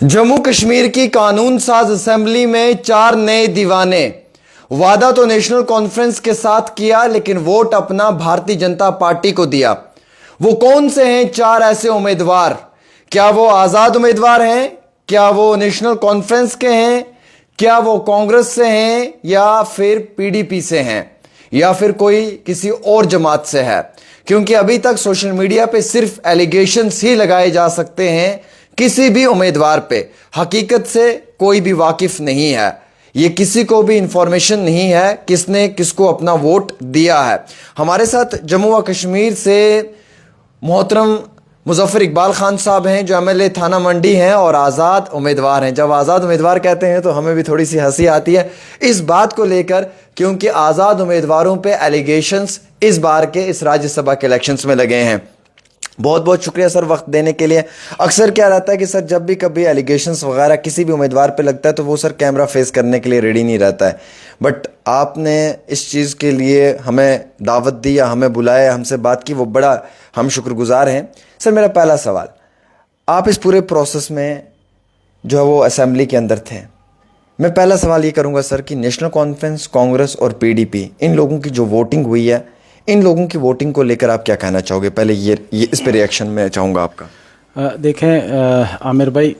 जम्मू कश्मीर की कानून साज असेंबली में 4 नए दीवाने। वादा तो नेशनल कॉन्फ्रेंस के साथ किया, लेकिन वोट अपना भारतीय जनता पार्टी को दिया। वो कौन से हैं 4 ऐसे उम्मीदवार? क्या वो आजाद उम्मीदवार हैं? क्या वो नेशनल कॉन्फ्रेंस के हैं? क्या वो कांग्रेस से हैं या फिर पीडीपी से हैं या फिर कोई किसी और जमात से है? क्योंकि अभी तक सोशल मीडिया पे सिर्फ एलिगेशंस ही लगाए जा सकते हैं, किसी भी उम्मीदवार पे हकीकत से कोई भी वाकिफ नहीं है। ये किसी को भी इंफॉर्मेशन नहीं है किसने किसको अपना वोट दिया है। हमारे साथ जम्मू व कश्मीर से मोहतरम मुजफ्फर इकबाल खान साहब हैं, जो एमएलए थाना मंडी हैं और आज़ाद उम्मीदवार हैं। जब आज़ाद उम्मीदवार कहते हैं तो हमें भी थोड़ी सी हंसी आती है इस बात को लेकर, क्योंकि आज़ाद उम्मीदवारों पे एलिगेशंस इस बार के इस राज्यसभा के इलेक्शंस में लगे हैं। बहुत बहुत शुक्रिया सर वक्त देने के लिए। अक्सर क्या रहता है कि सर जब भी कभी एलिगेशंस वगैरह किसी भी उम्मीदवार पे लगता है तो वो सर कैमरा फेस करने के लिए रेडी नहीं रहता है, बट आपने इस चीज़ के लिए हमें दावत दी या हमें बुलाया, हमसे बात की, वो बड़ा हम शुक्रगुजार हैं। सर मेरा पहला सवाल, आप इस पूरे प्रोसेस में जो है वो असेंबली के अंदर थे, मैं पहला सवाल ये करूँगा सर कि नेशनल कॉन्फ्रेंस, कांग्रेस और पीडीपी, इन लोगों की जो वोटिंग हुई है, इन लोगों की वोटिंग को लेकर आप क्या कहना चाहोगे? पहले ये इस पे रिएक्शन में चाहूँगा आपका। देखें आमिर भाई,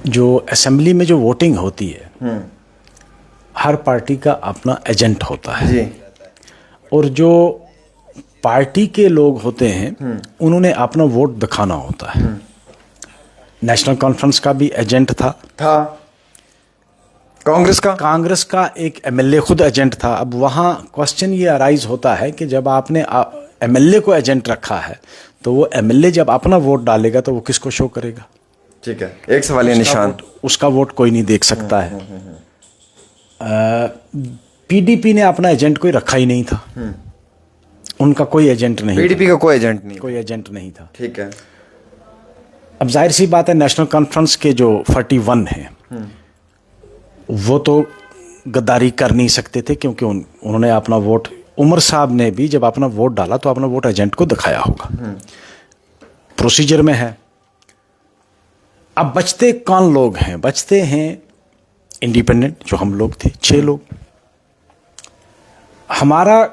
जो असेंबली में जो वोटिंग होती है हर पार्टी का अपना एजेंट होता है जी। और जो पार्टी के लोग होते हैं उन्होंने अपना वोट दिखाना होता है। नेशनल कॉन्फ्रेंस का भी एजेंट था कांग्रेस का एक एमएलए खुद एजेंट था। अब वहाँ क्वेश्चन ये अराइज होता है कि जब आपने एमएलए को एजेंट रखा है तो वो एमएलए जब अपना वोट डालेगा तो वो किसको शो करेगा? ठीक है, एक सवाल निशान, उसका वोट कोई नहीं देख सकता है। पीडीपी ने अपना एजेंट कोई रखा ही नहीं था, उनका कोई एजेंट नहीं, पीडीपी का कोई एजेंट नहीं था। ठीक है। अब जाहिर सी बात है नेशनल कॉन्फ्रेंस के जो 41 हैं वो तो गद्दारी कर नहीं सकते थे, क्योंकि उन्होंने अपना वोट, उमर साहब ने भी जब अपना वोट डाला तो अपना वोट एजेंट को दिखाया होगा, प्रोसीजर में है। अब बचते कौन लोग हैं? बचते हैं इंडिपेंडेंट, जो हम लोग थे 6 लोग। हमारा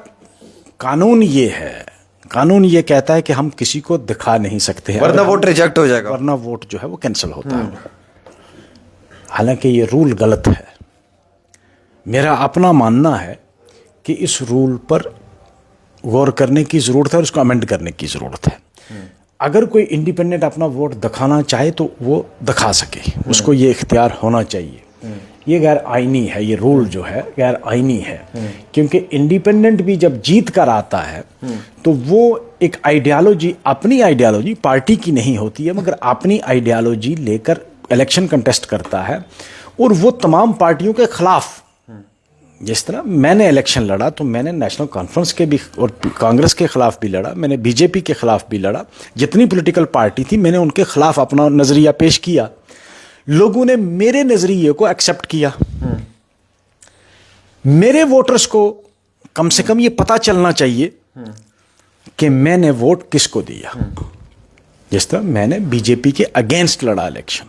कानून ये कहता है कि हम किसी को दिखा नहीं सकते हैं, वरना वोट रिजेक्ट हो जाएगा, वरना वोट जो है वो कैंसिल होता है। हालांकि ये रूल गलत है। मेरा अपना मानना है कि इस रूल पर गौर करने की ज़रूरत है और इसको अमेंड करने की ज़रूरत है। अगर कोई इंडिपेंडेंट अपना वोट दिखाना चाहे तो वो दिखा सके, उसको ये इख्तियार होना चाहिए। ये गैर आइनी है, ये रूल जो है गैर आइनी है, क्योंकि इंडिपेंडेंट भी जब जीत कर आता है तो वो एक आइडियालॉजी, अपनी आइडियालॉजी, पार्टी की नहीं होती है मगर अपनी आइडियालॉजी लेकर इलेक्शन कंटेस्ट करता है और वो तमाम पार्टियों के खिलाफ, जिस तरह मैंने इलेक्शन लड़ा तो मैंने नेशनल कॉन्फ्रेंस के भी और कांग्रेस के खिलाफ भी लड़ा, मैंने बीजेपी के खिलाफ भी लड़ा, जितनी पॉलिटिकल पार्टी थी मैंने उनके खिलाफ अपना नजरिया पेश किया। लोगों ने मेरे नजरिए को एक्सेप्ट किया। मेरे वोटर्स को कम से कम ये पता चलना चाहिए कि मैंने वोट किसको दिया। जिस तरह मैंने बीजेपी के अगेंस्ट लड़ा इलेक्शन,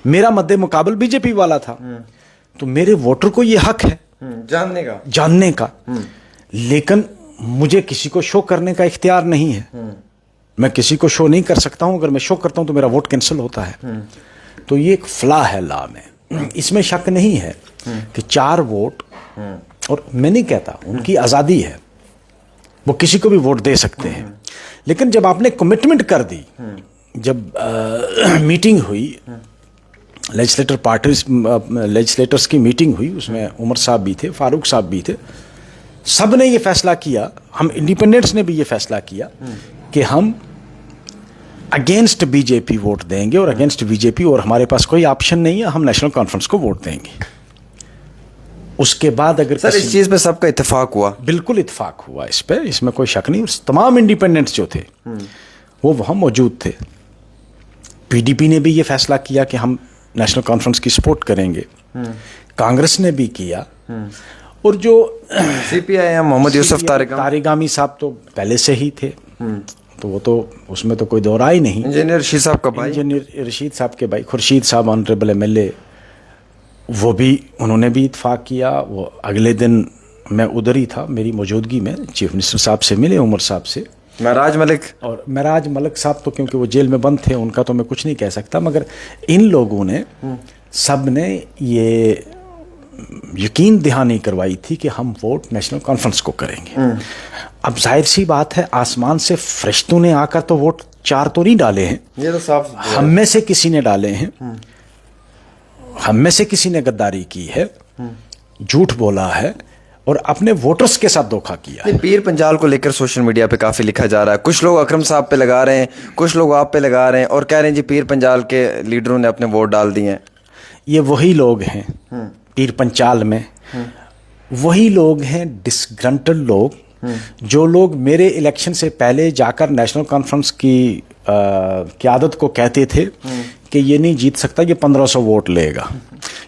मेरा मद्दे मुकाबल बीजेपी वाला था, तो मेरे वोटर को यह हक है जानने का। लेकिन मुझे किसी को शो करने का इख्तियार नहीं है, मैं किसी को शो नहीं कर सकता हूं। अगर मैं शो करता हूं तो मेरा वोट कैंसिल होता है। तो ये एक फ्लॉ है लॉ में, इसमें शक नहीं है कि 4 वोट, और मैं नहीं कहता, उनकी आज़ादी है, वो किसी को भी वोट दे सकते हैं। लेकिन जब आपने कमिटमेंट कर दी, जब मीटिंग हुई, लेजिस्लेटर्स की मीटिंग हुई, उसमें उमर साहब भी थे, फारूक साहब भी थे, सब ने ये फैसला किया, हम इंडिपेंडेंट्स ने भी ये फैसला किया कि हम अगेंस्ट बीजेपी वोट देंगे और अगेंस्ट बीजेपी, और हमारे पास कोई ऑप्शन नहीं है, हम नेशनल कॉन्फ्रेंस को वोट देंगे। उसके बाद अगर सर इस चीज़ पे सबका इत्तेफाक हुआ? बिल्कुल इत्तेफाक हुआ इस पे, इसमें कोई शक नहीं। तमाम इंडिपेंडेंट्स जो थे वो वहाँ मौजूद थे। पीडीपी ने भी ये फैसला किया कि हम नेशनल कॉन्फ्रेंस की सपोर्ट करेंगे, कांग्रेस ने भी किया, और जो सीपीआईएम मोहम्मद यूसुफ तारिगामी साहब तो पहले से ही थे, तो वो तो उसमें तो कोई दो राय नहीं। इंजीनियर रशीद साहब का भाई, इंजीनियर रशीद साहब के भाई खुर्शीद साहब ऑनरेबल एमएलए, वो भी उन्होंने भी इत्फाक किया। वो अगले दिन मैं उधर ही था, मेरी मौजूदगी में चीफ मिनिस्टर साहब से मिले, उमर साहब से, महराज मलिक। और महराज मलिक साहब तो क्योंकि वो जेल में बंद थे, उनका तो मैं कुछ नहीं कह सकता, मगर इन लोगों ने सब ने ये यकीन दहानी करवाई थी कि हम वोट नेशनल कॉन्फ्रेंस को करेंगे। अब जाहिर सी बात है, आसमान से फरिश्तों ने आकर तो वोट 4 तो नहीं डाले हैं, ये तो साफ हम में से किसी ने डाले हैं, हम में से किसी ने गद्दारी की है, झूठ बोला है और अपने वोटर्स के साथ धोखा किया है। पीर पंजाल को लेकर सोशल मीडिया पे काफी लिखा जा रहा है। कुछ लोग अकरम साहब पे लगा रहे हैं, कुछ लोग आप पे लगा रहे हैं और कह रहे हैं जी पीर पंजाल के लीडरों ने अपने वोट डाल दिए हैं। ये वही लोग हैं पीर पंचाल में, वही लोग हैं डिसग्रंटल लोग, जो लोग मेरे इलेक्शन से पहले जाकर नेशनल कॉन्फ्रेंस की क़यादत को कहते थे कि ये नहीं जीत सकता, ये 1500 वोट लेगा।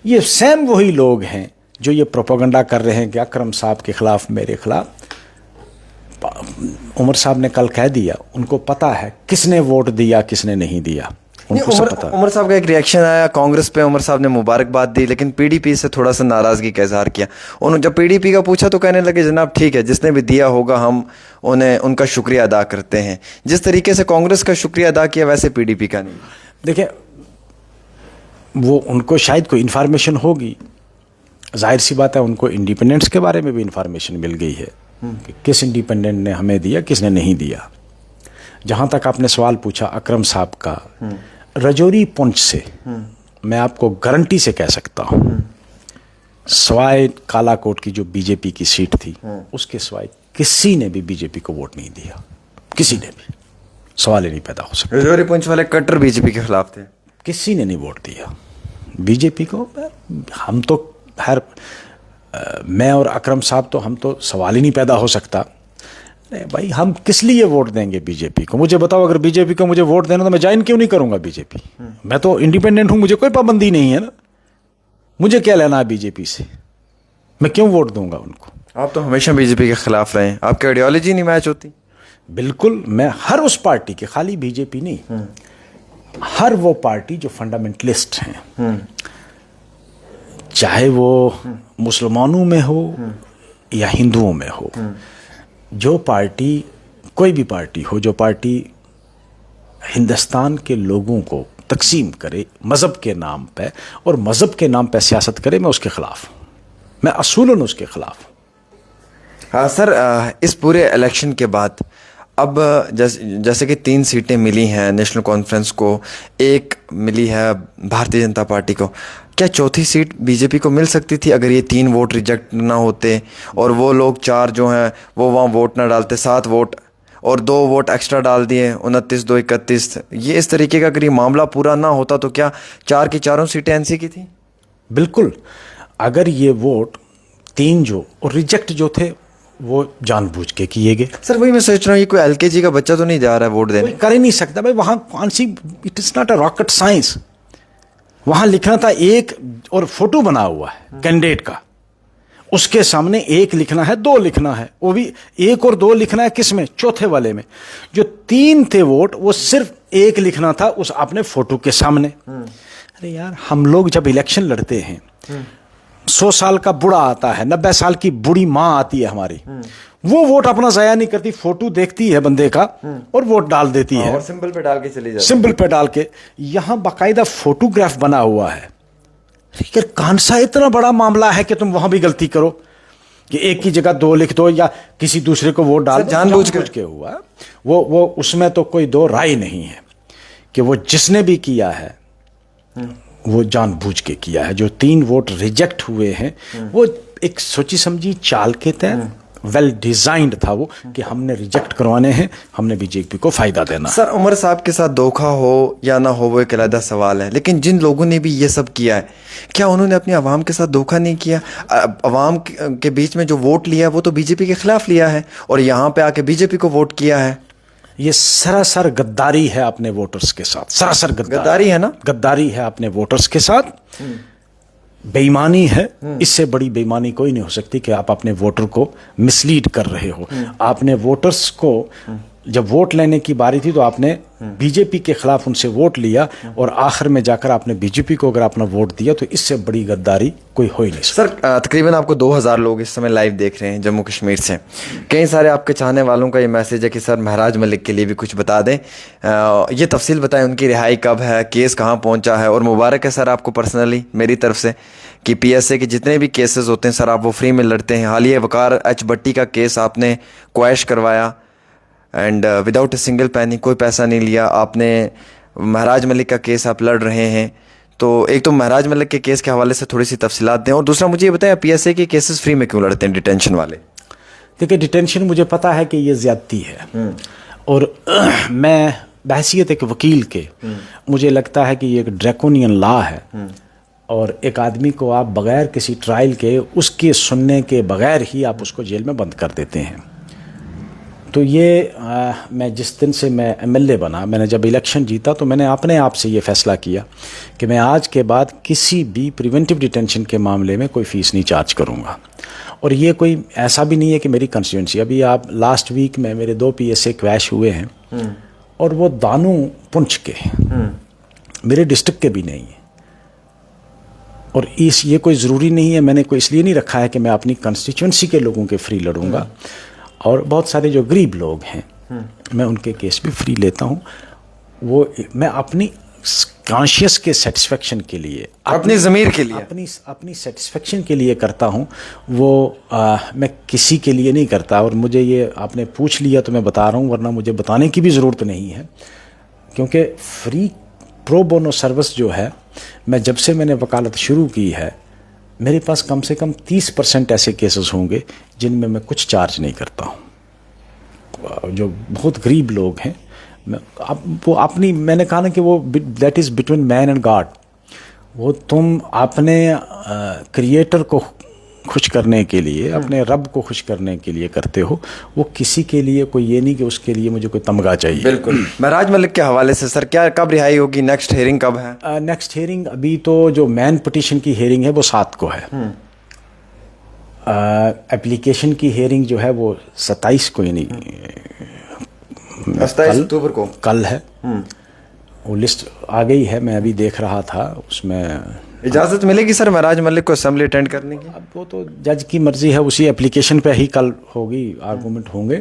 ये सेम वही लोग हैं जो ये प्रोपेगेंडा कर रहे हैं कि अकरम साहब के खिलाफ, मेरे खिलाफ। उमर साहब ने कल कह दिया, उनको पता है किसने वोट दिया किसने नहीं दिया, उनको सब पता। उमर साहब का एक रिएक्शन आया कांग्रेस पे, उमर साहब ने मुबारकबाद दी, लेकिन पीडीपी से थोड़ा सा नाराजगी का इजहार किया। उन्होंने जब पीडीपी का पूछा तो कहने लगे जनाब ठीक है, जिसने भी दिया होगा हम उन्हें उनका शुक्रिया अदा करते हैं। जिस तरीके से कांग्रेस का शुक्रिया अदा किया वैसे पीडीपी का नहीं। देखिए, वो उनको शायद कोई इन्फॉर्मेशन होगी, जाहिर सी बात है उनको इंडिपेंडेंस के बारे में भी इंफॉर्मेशन मिल गई है कि किस इंडिपेंडेंट ने हमें दिया किसने नहीं दिया। जहाँ तक आपने सवाल पूछा अकरम साहब का, रजौरी पुंछ से मैं आपको गारंटी से कह सकता हूँ, सवाए कालाकोट की जो बीजेपी की सीट थी उसके सवाए किसी ने भी बीजेपी को वोट नहीं दिया, किसी ने भी, सवाल ही नहीं पैदा हो सकता। रजौरी पुंछ वाले कट्टर बीजेपी के खिलाफ थे, किसी ने नहीं वोट दिया बीजेपी को। हम तो खैर मैं और अकरम साहब तो हम तो सवाल ही नहीं पैदा हो सकता। नहीं भाई, हम किस लिए वोट देंगे बीजेपी को? मुझे बताओ, अगर बीजेपी को मुझे वोट देना तो मैं ज्वाइन क्यों नहीं करूंगा बीजेपी? मैं तो इंडिपेंडेंट हूं, मुझे कोई पाबंदी नहीं है ना, मुझे क्या लेना है बीजेपी से, मैं क्यों वोट दूंगा उनको? आप तो हमेशा बीजेपी के खिलाफ रहे हैं, आपकी आइडियोलॉजी नहीं मैच होती। बिल्कुल, मैं हर उस पार्टी के, खाली बीजेपी नहीं, हर वो पार्टी जो फंडामेंटलिस्ट हैं, चाहे वो मुसलमानों में हो या हिंदुओं में हो, जो पार्टी, कोई भी पार्टी हो, जो पार्टी हिंदुस्तान के लोगों को तकसीम करे मज़हब के नाम पे और मज़हब के नाम पे सियासत करे, मैं उसके खिलाफ हूँ, मैं असूलन उसके खिलाफ हूँ। हाँ सर, इस पूरे इलेक्शन के बाद अब जैसे कि 3 सीटें मिली हैं नेशनल कॉन्फ्रेंस को, 1 मिली है भारतीय जनता पार्टी को, क्या चौथी सीट बीजेपी को मिल सकती थी अगर ये 3 वोट रिजेक्ट ना होते और वो लोग 4 जो हैं वो वहाँ वोट ना डालते, 7 वोट और 2 वोट एक्स्ट्रा डाल दिए, 29, 2, 31। ये इस तरीके का अगर ये मामला पूरा ना होता तो क्या 4 की 4 सीटें एनसी की थी? बिल्कुल, अगर ये वोट 3 जो और रिजेक्ट जो थे वो जानबूझ के किए गए। सर वही मैं सोच रहा हूँ, ये कोई एलकेजी का बच्चा तो नहीं जा रहा है वोट देने? कर ही नहीं सकता भाई, वहाँ कौन सी, it is not a rocket science. वहाँ लिखना था 1 और फोटो बना हुआ है कैंडिडेट का, उसके सामने 1 लिखना है, 2 लिखना है, वो भी 1 और 2 लिखना है किस में? चौथे वाले में। जो 3 थे वोट, वो सिर्फ 1 लिखना था उस अपने फोटो के सामने। अरे यार, हम लोग जब इलेक्शन लड़ते हैं, 100 साल का बूढ़ा आता है, 90 साल की बूढ़ी माँ आती है हमारी, वो वोट अपना जाया नहीं करती, फोटो देखती है बंदे का और वोट डाल देती है, और सिंबल पे डाल के चली जाती है। सिंबल पे डाल के। यहां बाकायदा फोटोग्राफ बना हुआ है। यार कौन सा इतना बड़ा मामला है कि तुम वहां भी गलती करो कि 1 की जगह 2 लिख दो या किसी दूसरे को वोट डाल दो? जानबूझ के हुआ है वो उसमें तो कोई 2 राय नहीं है कि वो जिसने भी किया है वो जानबूझ के किया है। जो 3 वोट रिजेक्ट हुए हैं वो एक सोची समझी चाल के तहत वेल डिजाइंड था वो, कि हमने रिजेक्ट करवाने हैं, हमने बीजेपी को फायदा देना। सर उमर साहब के साथ धोखा हो या ना हो वो एक अलग सवाल है, लेकिन जिन लोगों ने भी ये सब किया है, क्या उन्होंने अपनी आवाम के साथ धोखा नहीं किया? आवाम के बीच में जो वोट लिया वो तो बीजेपी के खिलाफ लिया है और यहाँ पे आके बीजेपी को वोट किया है। ये सरासर गद्दारी है अपने वोटर्स के साथ, सरासर गद्दारी है ना, गद्दारी है अपने वोटर्स के साथ, बेईमानी है। इससे बड़ी बेईमानी कोई नहीं हो सकती कि आप अपने वोटर को मिसलीड कर रहे हो। आपने वोटर्स को जब वोट लेने की बारी थी तो आपने बीजेपी के खिलाफ उनसे वोट लिया और आखिर में जाकर आपने बीजेपी को अगर अपना वोट दिया तो इससे बड़ी गद्दारी कोई हो ही नहीं सकती। सर तकरीबन आपको 2000 लोग इस समय लाइव देख रहे हैं जम्मू कश्मीर से। कई सारे आपके चाहने वालों का ये मैसेज है कि सर महराज मलिक के लिए भी कुछ बता दें, ये तफसील बताएं, उनकी रिहाई कब है, केस कहाँ पहुँचा है। और मुबारक है सर आपको पर्सनली मेरी तरफ से कि PSA के जितने भी केसेस होते हैं सर आप वो फ्री में लड़ते हैं। हालिया वकार एच भट्टी का केस आपने क्वैश करवाया एंड विदाउट ए सिंगल पैनी, कोई पैसा नहीं लिया आपने। महराज मलिक का केस आप लड़ रहे हैं, तो एक तो महराज मलिक के केस के हवाले से थोड़ी सी तफसीलात दें, और दूसरा मुझे ये बताएं PSA के केसेस फ्री में क्यों लड़ते हैं डिटेंशन वाले? देखिए डिटेंशन मुझे पता है कि ये ज्यादती है और मैं बहैसियत एक वकील के मुझे लगता है कि ये एक ड्रैकोनियन लॉ है और एक आदमी को आप बगैर किसी ट्रायल के उसके सुनने के बगैर ही आप उसको जेल में बंद कर देते हैं। तो ये मैं जिस दिन से मैं MLA बना, मैंने जब इलेक्शन जीता तो मैंने अपने आप से ये फैसला किया कि मैं आज के बाद किसी भी प्रिवेंटिव डिटेंशन के मामले में कोई फ़ीस नहीं चार्ज करूँगा। और ये कोई ऐसा भी नहीं है कि मेरी कंस्टिट्यूंसी, अभी आप लास्ट वीक में मेरे 2 PSA क्रैश हुए हैं और वो दानू पुंछ के मेरे डिस्ट्रिक्ट के भी नहीं है। और ये कोई ज़रूरी नहीं है, मैंने कोई इसलिए नहीं रखा है कि मैं अपनी कंस्टिट्यूंसी के लोगों के फ्री लड़ूंगा। और बहुत सारे जो गरीब लोग हैं मैं उनके केस भी फ्री लेता हूँ। वो मैं अपनी कॉन्शियस के सेटिस्फेक्शन के लिए, अपनी ज़मीर के लिए, अपनी सेटिस्फेक्शन के लिए करता हूँ। वो मैं किसी के लिए नहीं करता। और मुझे ये आपने पूछ लिया तो मैं बता रहा हूँ, वरना मुझे बताने की भी ज़रूरत नहीं है, क्योंकि फ्री प्रो बोनो सर्विस जो है, मैं जब से मैंने वकालत शुरू की है मेरे पास कम से कम 30% ऐसे केसेस होंगे जिनमें मैं कुछ चार्ज नहीं करता हूँ। जो बहुत गरीब लोग हैं वो अपनी, मैंने कहा ना कि वो that is between man and God. वो तुम अपने क्रिएटर को खुश करने के लिए, अपने रब को खुश करने के लिए करते हो। वो किसी के लिए कोई ये नहीं कि उसके लिए मुझे कोई तमगा चाहिए। बिल्कुल। महराज मलिक के हवाले से सर क्या कब रिहाई होगी, नेक्स्ट हियरिंग कब है? नेक्स्ट हियरिंग अभी तो जो मैन पिटीशन की हियरिंग है वो 7 को है। एप्लीकेशन की हियरिंग जो है वो 27 को, यानी 27 अक्टूबर को कल है। वो लिस्ट आ गई है, मैं अभी देख रहा था, उसमें इजाज़त मिलेगी सर महराज मलिक को असेंबली अटेंड करने की? अब वो तो जज की मर्जी है, उसी एप्लीकेशन पे ही कल होगी, आर्गूमेंट होंगे।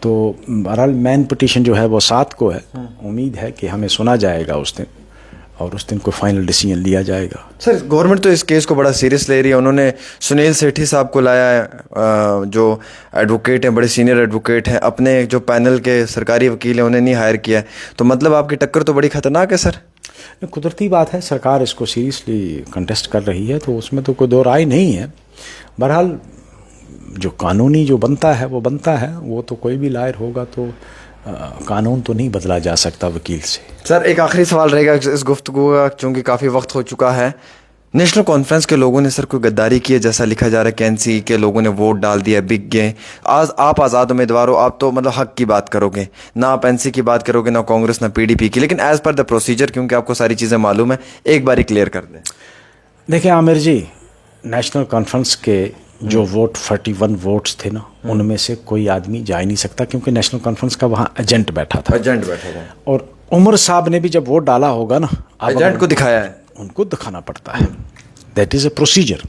तो बहरहाल मैन पिटीशन जो है वो 7 को है। उम्मीद है कि हमें सुना जाएगा उस दिन और उस दिन कोई फाइनल डिसीजन लिया जाएगा। सर गवर्नमेंट तो इस केस को बड़ा सीरियस ले रही है। उन्होंने सुनील सेठी साहब को लाया है, जो एडवोकेट हैं, बड़े सीनियर एडवोकेट हैं। अपने जो पैनल के सरकारी वकील हैं उन्हें नहीं हायर किया है। तो मतलब आपकी टक्कर तो बड़ी खतरनाक है सर। कुदरती बात है, सरकार इसको सीरियसली कंटेस्ट कर रही है, तो उसमें तो कोई दो राय नहीं है। बहरहाल जो कानूनी जो बनता है वो बनता है। वो तो कोई भी लायर होगा तो कानून तो नहीं बदला जा सकता वकील से। सर एक आखिरी सवाल रहेगा इस गुफ्तगू का, चूँकि काफ़ी वक्त हो चुका है। नेशनल कॉन्फ्रेंस के लोगों ने सर कोई गद्दारी की है, जैसा लिखा जा रहा है कि NC के लोगों ने वोट डाल दिया, बिक गए। आज आप आज़ाद उम्मीदवार हो, आप तो मतलब हक की बात करोगे, ना आप NC की बात करोगे, ना कांग्रेस, ना PDP की। लेकिन एज़ पर द प्रोसीजर, क्योंकि आपको सारी चीज़ें मालूम है, एक बार ही क्लियर कर दें। देखिए आमिर जी, नेशनल कॉन्फ्रेंस के जो वोट 41 वोट्स थे ना, उनमें से कोई आदमी जा ही नहीं सकता, क्योंकि नेशनल कॉन्फ्रेंस का वहाँ एजेंट बैठा था। और उमर साहब ने भी जब वोट डाला होगा ना, एजेंट को दिखाया है, उनको दिखाना पड़ता है। That is a procedure.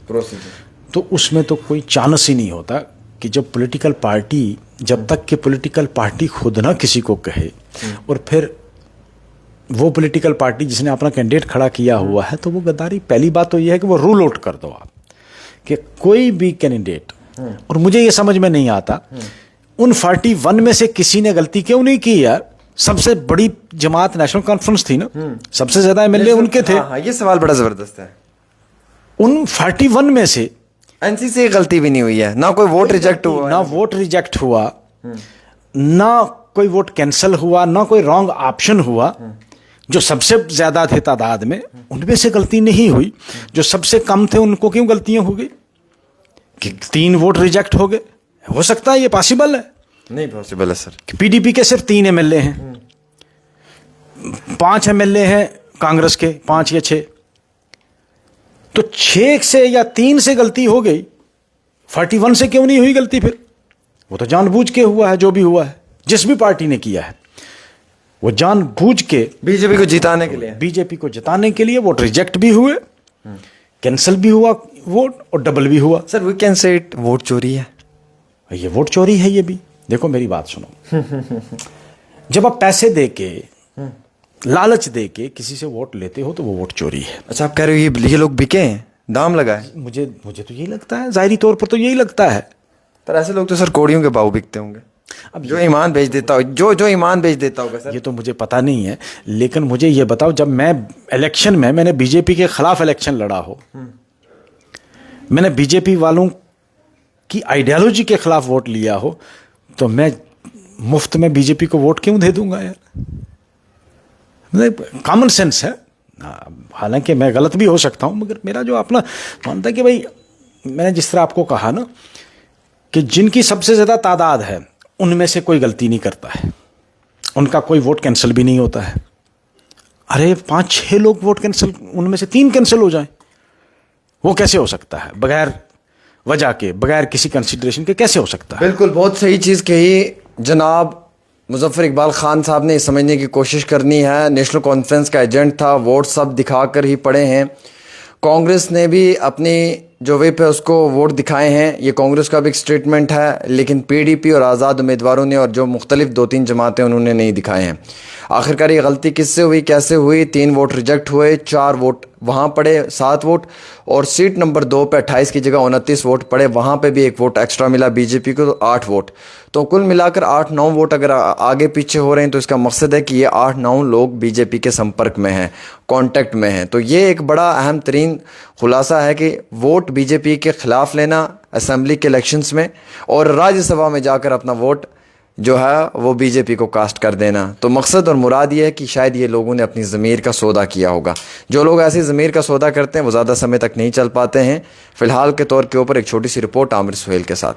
तो उसमें तो कोई चांस ही नहीं होता कि जब पॉलिटिकल पार्टी, जब तक कि पॉलिटिकल पार्टी खुद ना किसी को कहे, और फिर वो पॉलिटिकल पार्टी जिसने अपना कैंडिडेट खड़ा किया हुआ है, तो वो गद्दारी। पहली बात तो ये है कि वो रूल आउट कर दो आप कि कोई भी कैंडिडेट, और मुझे ये समझ में नहीं आता उन 41 में से किसी ने गलती क्यों नहीं की यार। सबसे बड़ी जमात नेशनल कॉन्फ्रेंस थी ना, सबसे ज्यादा MLA उनके थे। हाँ, ये सवाल बड़ा जबरदस्त है। उन 41 में से NC से गलती भी नहीं हुई है, ना कोई वोट रिजेक्ट हुआ, ना वोट रिजेक्ट हुआ, ना कोई वोट कैंसिल हुआ, ना कोई रॉन्ग ऑप्शन हुआ। जो सबसे ज्यादा थे तादाद में, उनमें से गलती नहीं हुई। जो सबसे कम थे उनको क्यों गलतियां हो गई कि 3 वोट रिजेक्ट हो गए? हो सकता है, ये पॉसिबल है? नहीं पॉसिबल है सर। PDP के सिर्फ 3 MLA हैं, 5 MLA हैं कांग्रेस के, 5 या 6। तो 6 से या 3 से गलती हो गई, 41 से क्यों नहीं हुई गलती फिर? वो तो जानबूझ के हुआ है, जो भी हुआ है, जिस भी पार्टी ने किया है वो जानबूझ के बीजेपी को जिताने के लिए, बीजेपी को जिताने के लिए वोट रिजेक्ट भी हुए, कैंसिल भी हुआ वोट और डबल भी हुआ। Sir we can say it vote चोरी है। ये वोट चोरी है। ये भी देखो, मेरी बात सुनो। जब आप पैसे दे के, लालच दे के किसी से वोट लेते हो तो वो वोट चोरी है। अच्छा, आप कह रहे हो ये लोग बिके हैं, दाम लगाए? मुझे तो यही लगता है, जाहिरी तौर पर तो यही लगता है। पर ऐसे लोग तो सर कौड़ियों के भाव बिकते होंगे। अब जो ईमान बेच देता हो, जो ईमान बेच देता होगा सर। ये तो मुझे पता नहीं है, लेकिन मुझे ये बताओ, जब मैं इलेक्शन में मैंने बीजेपी के खिलाफ इलेक्शन लड़ा हो, मैंने बीजेपी वालों की आइडियोलॉजी के खिलाफ वोट लिया हो, तो मैं मुफ्त में बीजेपी को वोट क्यों दे दूंगा यार? कॉमन सेंस है। हालांकि मैं गलत भी हो सकता हूं, मगर मेरा जो अपना मानता है कि भाई, मैंने जिस तरह आपको कहा ना कि जिनकी सबसे ज़्यादा तादाद है उनमें से कोई गलती नहीं करता है, उनका कोई वोट कैंसिल भी नहीं होता है। अरे 5-6 लोग वोट कैंसिल, उनमें से 3 कैंसिल हो जाए, वो कैसे हो सकता है? बगैर वजह के, बगैर किसी कंसिडरेशन के कैसे हो सकता है? बिल्कुल, बहुत सही चीज़ कही जनाब मुजफ्फर इकबाल खान साहब ने। समझने की कोशिश करनी है, नेशनल कॉन्फ्रेंस का एजेंट था, वोट सब दिखाकर ही पड़े हैं। कांग्रेस ने भी अपनी जो वेब है उसको वोट दिखाए हैं, ये कांग्रेस का भी एक स्टेटमेंट है, लेकिन पीडीपी और आज़ाद उम्मीदवारों ने और जो मुख्तलिफ 2-3 जमातें उन्होंने नहीं दिखाए हैं। आखिरकार ये गलती किससे हुई, कैसे हुई? 3 वोट रिजेक्ट हुए, 4 वोट वहाँ पड़े, 7 वोट, और सीट नंबर 2 पे 28 की जगह 29 वोट पड़े, वहाँ पे भी 1 वोट एक्स्ट्रा मिला बीजेपी को, तो 8 वोट। तो कुल मिलाकर 8-9 वोट अगर आगे पीछे हो रहे हैं तो इसका मकसद है कि ये 8-9 लोग बीजेपी के संपर्क में हैं, कांटेक्ट में हैं। तो ये एक बड़ा अहम तरीन खुलासा है कि वोट बीजेपी के खिलाफ लेना असेंबली के इलेक्शंस में, और राज्यसभा में जाकर अपना वोट जो है वो बीजेपी को कास्ट कर देना। तो मकसद और मुराद ये है कि शायद ये लोगों ने अपनी ज़मीर का सौदा किया होगा। जो लोग ऐसी ज़मीर का सौदा करते हैं वो ज़्यादा समय तक नहीं चल पाते हैं। फ़िलहाल के तौर के ऊपर एक छोटी सी रिपोर्ट आमिर सुहेल के साथ।